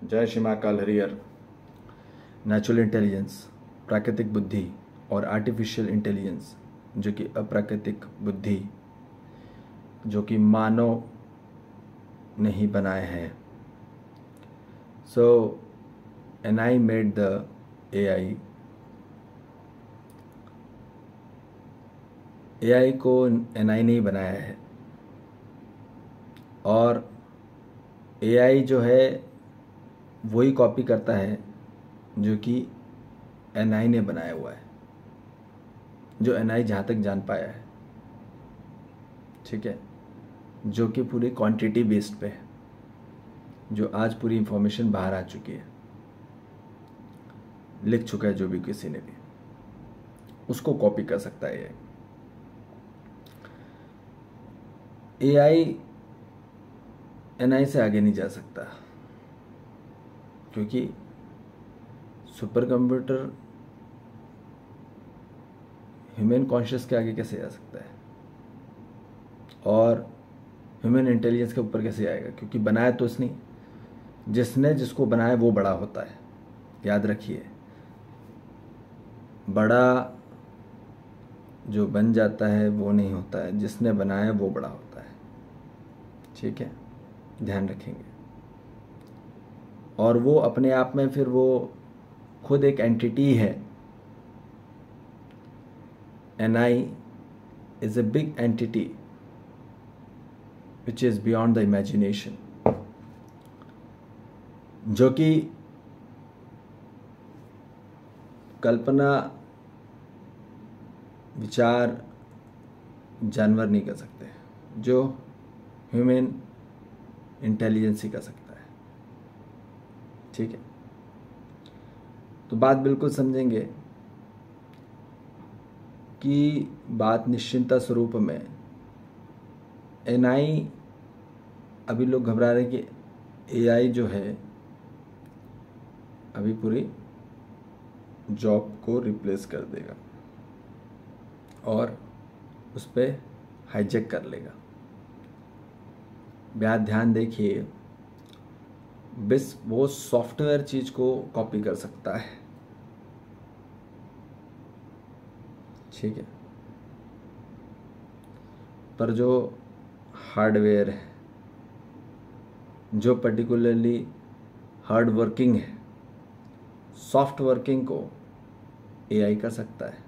जय Shri Mahakal Harihar. Natural intelligence, प्राकृतिक बुद्धि और आर्टिफिशियल इंटेलिजेंस जो कि अप्राकृतिक बुद्धि, जो कि मानव ने ही बनाए हैं। So NI made the AI. AI को एनआई ने ही बनाया है और एआई जो है वही कॉपी करता है जो कि एनआई ने बनाया हुआ है, जो एनआई जहाँ तक जान पाया है। ठीक है, जो कि पूरी क्वांटिटी बेस्ड पे है, जो आज पूरी इंफॉर्मेशन बाहर आ चुकी है, लिख चुका है जो भी किसी ने भी, उसको कॉपी कर सकता है एआई। एनआई से आगे नहीं जा सकता क्योंकि सुपर कंप्यूटर ह्यूमन कॉन्शियस के आगे कैसे जा सकता है और ह्यूमन इंटेलिजेंस के ऊपर कैसे आएगा, क्योंकि बनाया तो उसने, जिसने जिसको बनाया वो बड़ा होता है। याद रखिए, बड़ा जो बन जाता है वो नहीं होता है, जिसने बनाया वो बड़ा होता है। ठीक है, ध्यान रखेंगे। और वो अपने आप में फिर वो खुद एक एंटिटी है। NI is a big entity which is beyond the imagination, जो कि कल्पना विचार जानवर नहीं कर सकते, जो ह्यूमन इंटेलिजेंस ही कर सकता है। ठीक है, तो बात बिल्कुल समझेंगे कि बात निश्चिंतता स्वरूप में एनआई, अभी लोग घबरा रहे कि एआई जो है अभी पूरी जॉब को रिप्लेस कर देगा और उस पर हाईजैक कर लेगा। ध्यान देखिए, बस वो सॉफ्टवेयर चीज को कॉपी कर सकता है। ठीक है, पर जो हार्डवेयर है, जो पर्टिकुलरली हार्ड वर्किंग है, सॉफ्ट वर्किंग को एआई कर सकता है।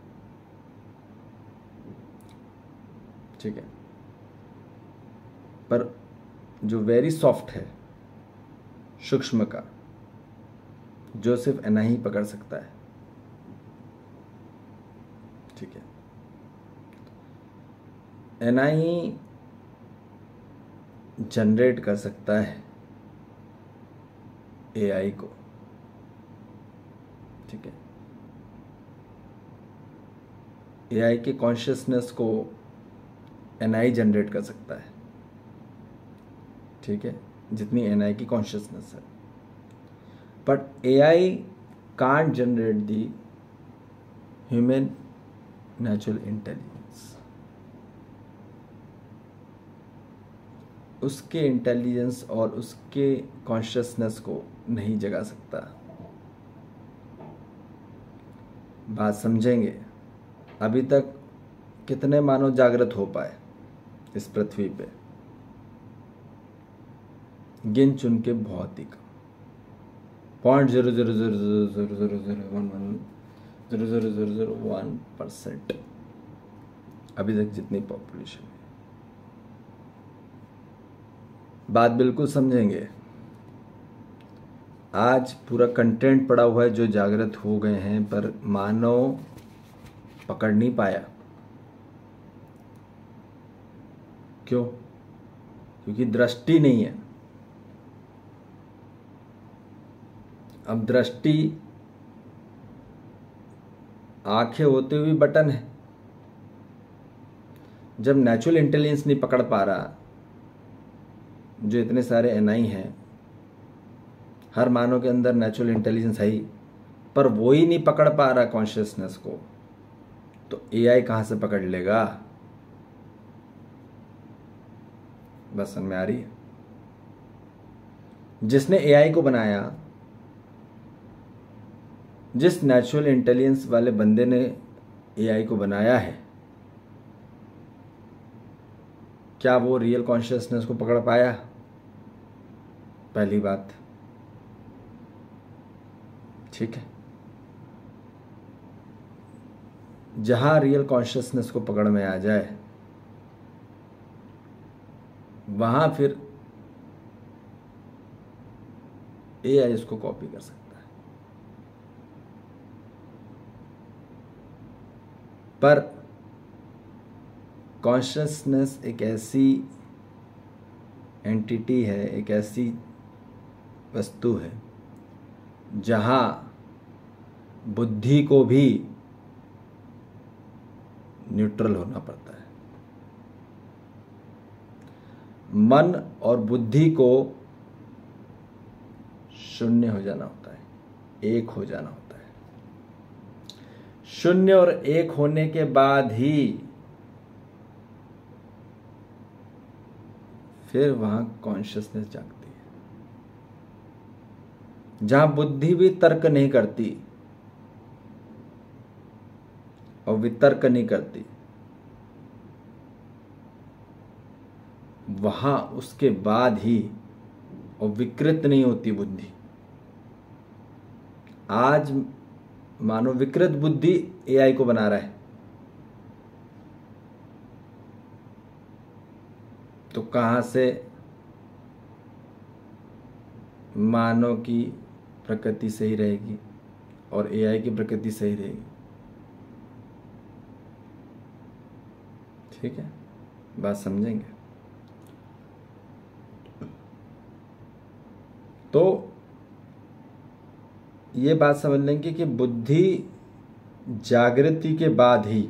ठीक है, पर जो वेरी सॉफ्ट है, सूक्ष्म का, जो सिर्फ एनआई ही पकड़ सकता है। ठीक है, एनआई जनरेट कर सकता है एआई को। ठीक है, एआई के कॉन्शियसनेस को एनआई जनरेट कर सकता है। ठीक है, जितनी एनआई की कॉन्शियसनेस है, but AI can't generate the human natural intelligence. उसके इंटेलिजेंस और उसके कॉन्शियसनेस को नहीं जगा सकता। बात समझेंगे, अभी तक कितने मानव जागृत हो पाए इस पृथ्वी पे? गिन चुन के बहुत ही कम, 0.00000001% अभी तक जितनी पॉपुलेशन है। बात बिल्कुल समझेंगे। आज पूरा कंटेंट पड़ा हुआ है जो जागृत हो गए हैं, पर मानव पकड़ नहीं पाया। क्यों? क्योंकि दृष्टि नहीं है। अब दृष्टि आंखें होते हुए बटन है। जब नेचुरल इंटेलिजेंस नहीं पकड़ पा रहा, जो इतने सारे एनआई हैं, हर मानव के अंदर नेचुरल इंटेलिजेंस है ही, पर वो ही नहीं पकड़ पा रहा कॉन्शियसनेस को, तो एआई कहां से पकड़ लेगा? बस समझ में आ रही है? जिसने एआई को बनाया, जिस नेचुरल इंटेलिजेंस वाले बंदे ने एआई को बनाया है, क्या वो रियल कॉन्शियसनेस को पकड़ पाया? पहली बात। ठीक है, जहां रियल कॉन्शियसनेस को पकड़ में आ जाए वहां फिर एआई इसको कॉपी कर सकता है। पर कॉन्शियसनेस एक ऐसी एंटिटी है, एक ऐसी वस्तु है जहां बुद्धि को भी न्यूट्रल होना पड़ता है। मन और बुद्धि को शून्य हो जाना होता है, एक हो जाना होता है। शून्य और एक होने के बाद ही फिर वहां कॉन्शियसनेस जागती है। जहां बुद्धि भी तर्क नहीं करती और वितर्क नहीं करती, वहां उसके बाद ही और विकृत नहीं होती बुद्धि। आज मानो विकृत बुद्धि एआई को बना रहा है, तो कहां से मानव की प्रकृति सही रहेगी और एआई की प्रकृति सही रहेगी? ठीक है, बात समझेंगे? तो ये बात समझ लेंगे कि बुद्धि जागृति के बाद ही,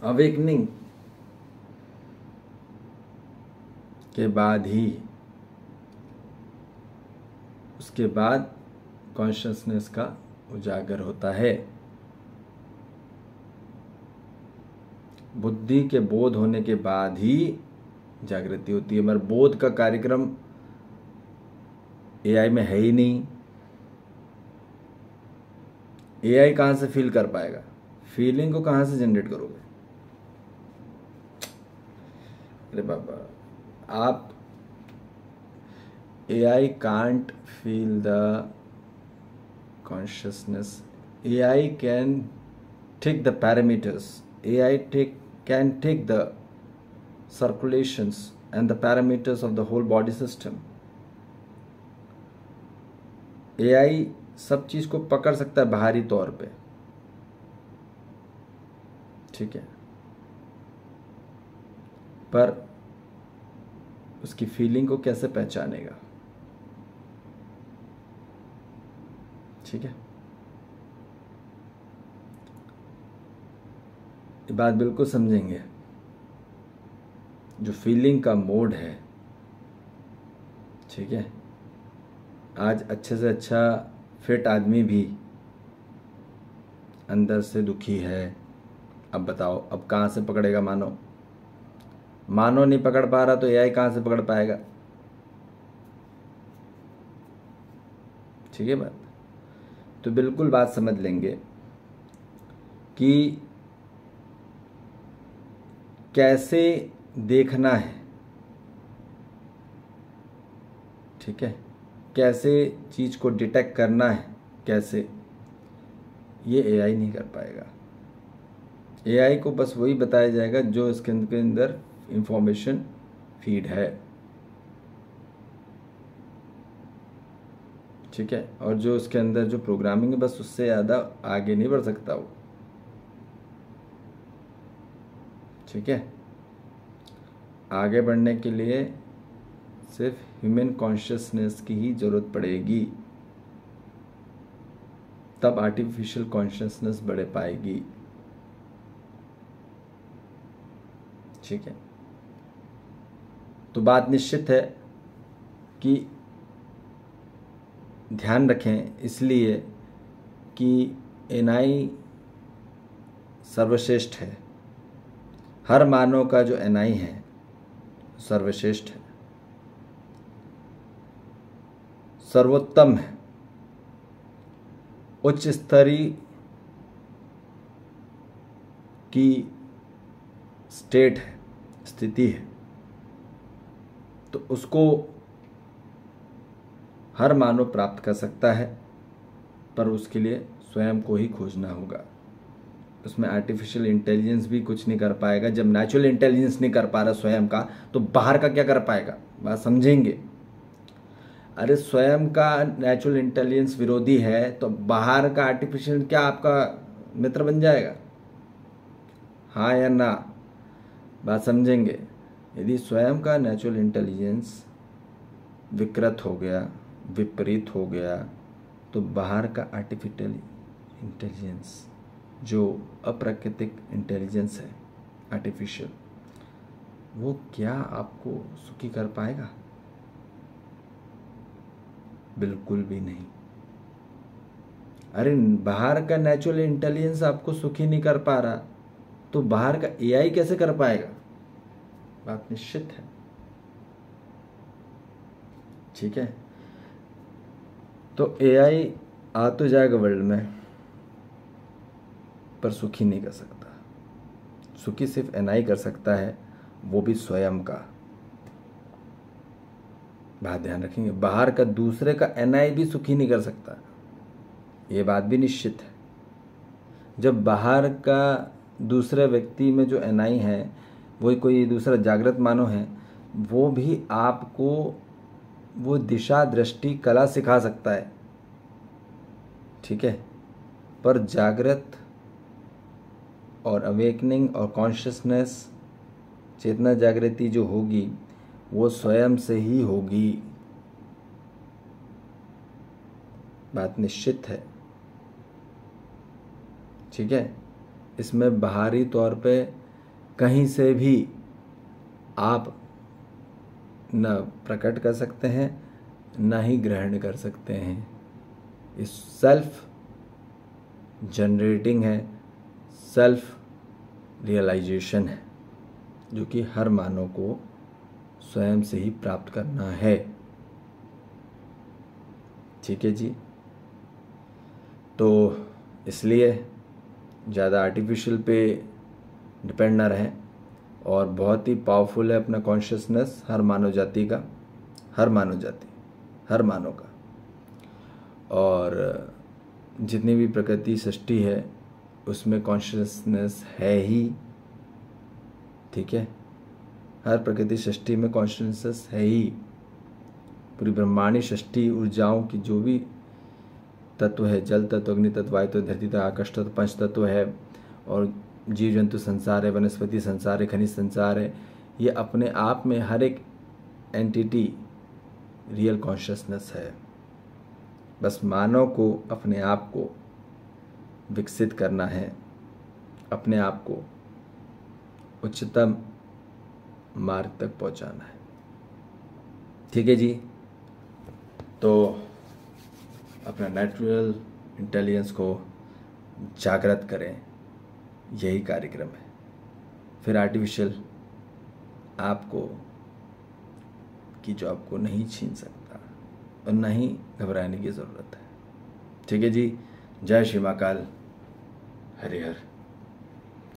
अवेकनिंग के बाद ही, उसके बाद कॉन्शियसनेस का उजागर होता है। बुद्धि के बोध होने के बाद ही जागृति होती है। मगर बोध का कार्यक्रम एआई में है ही नहीं। एआई कहां से फील कर पाएगा? फीलिंग को कहां से जनरेट करोगे? अरे बाबा, आप AI can't feel the consciousness. AI can take the parameters. AI can take the circulations and the parameters of the whole body system. AI सब चीज को पकड़ सकता है बाहरी तौर पे, ठीक है, पर उसकी फीलिंग को कैसे पहचानेगा? ठीक है, ये बात बिल्कुल समझेंगे। जो फीलिंग का मोड है, ठीक है, आज अच्छे से अच्छा फिट आदमी भी अंदर से दुखी है। अब बताओ, अब कहाँ से पकड़ेगा? मानो नहीं पकड़ पा रहा तो एआई कहाँ से पकड़ पाएगा? ठीक है बात। तो बिल्कुल बात समझ लेंगे कि कैसे देखना है, ठीक है, कैसे चीज को डिटेक्ट करना है, कैसे, ये एआई नहीं कर पाएगा। एआई को बस वही बताया जाएगा जो इसके अंदर इंफॉर्मेशन फीड है, ठीक है, और जो उसके अंदर जो प्रोग्रामिंग है, बस उससे ज़्यादा आगे नहीं बढ़ सकता वो। ठीक है, आगे बढ़ने के लिए सिर्फ ह्यूमन कॉन्शियसनेस की ही जरूरत पड़ेगी, तब आर्टिफिशियल कॉन्शियसनेस बढ़ पाएगी। ठीक है, तो बात निश्चित है कि ध्यान रखें, इसलिए कि एनआई सर्वश्रेष्ठ है। हर मानव का जो एनआई है सर्वश्रेष्ठ है। सर्वोत्तम है, उच्च स्तरीय की स्टेट है, स्थिति है, तो उसको हर मानव प्राप्त कर सकता है, पर उसके लिए स्वयं को ही खोजना होगा। उसमें आर्टिफिशियल इंटेलिजेंस भी कुछ नहीं कर पाएगा। जब नेचुरल इंटेलिजेंस नहीं कर पा रहा स्वयं का, तो बाहर का क्या कर पाएगा? बात समझेंगे। अरे स्वयं का नेचुरल इंटेलिजेंस विरोधी है, तो बाहर का आर्टिफिशियल क्या आपका मित्र बन जाएगा? हाँ या ना? बात समझेंगे। यदि स्वयं का नेचुरल इंटेलिजेंस विकृत हो गया, विपरीत हो गया, तो बाहर का आर्टिफिशियल इंटेलिजेंस जो अप्राकृतिक इंटेलिजेंस है, आर्टिफिशियल, वो क्या आपको सुखी कर पाएगा? बिल्कुल भी नहीं। अरे बाहर का नेचुरल इंटेलिजेंस आपको सुखी नहीं कर पा रहा, तो बाहर का एआई कैसे कर पाएगा? बात निश्चित है। ठीक है, तो एआई आ तो जाएगा वर्ल्ड में, पर सुखी नहीं कर सकता। सुखी सिर्फ एनआई कर सकता है, वो भी स्वयं का। बात ध्यान रखेंगे, बाहर का दूसरे का एनआई भी सुखी नहीं कर सकता, ये बात भी निश्चित है। जब बाहर का दूसरे व्यक्ति में जो एनआई है, वो कोई दूसरा जागृत मानव है, वो भी आपको वो दिशा दृष्टि कला सिखा सकता है, ठीक है, पर जागृत और अवेकनिंग और कॉन्शियसनेस, चेतना जागृति जो होगी, वो स्वयं से ही होगी। बात निश्चित है। ठीक है, इसमें बाहरी तौर पे कहीं से भी आप न प्रकट कर सकते हैं, न ही ग्रहण कर सकते हैं। इस सेल्फ जनरेटिंग है, सेल्फ रियलाइजेशन है, जो कि हर मानव को स्वयं से ही प्राप्त करना है। ठीक है जी, तो इसलिए ज़्यादा आर्टिफिशियल पे डिपेंड ना रहें, और बहुत ही पावरफुल है अपना कॉन्शियसनेस हर मानव जाति का, हर मानव जाति, हर मानव का। और जितनी भी प्रकृति सृष्टि है उसमें कॉन्शियसनेस है ही। ठीक है, हर प्रकृति सृष्टि में कॉन्शियसनेस है ही। पूरी ब्रह्मांडी सृष्टि ऊर्जाओं की जो भी तत्व है, जल तत्व, अग्नि तत्व, वायु तत्व, धरती तत्व, आकाश तत्व, पंच तत्व है, और जीव जंतु संसार है, वनस्पति संसार है, खनिज संसार है, ये अपने आप में हर एक एंटिटी रियल कॉन्शियसनेस है। बस मानव को अपने आप को विकसित करना है, अपने आप को उच्चतम मार्ग तक पहुंचाना है। ठीक है जी, तो अपना नेचुरल इंटेलिजेंस को जागृत करें, यही कार्यक्रम है। फिर आर्टिफिशियल आपको की जॉब को नहीं छीन सकता, और न ही घबराने की ज़रूरत है। ठीक है जी, जय श्री महाकाल, हरि हर।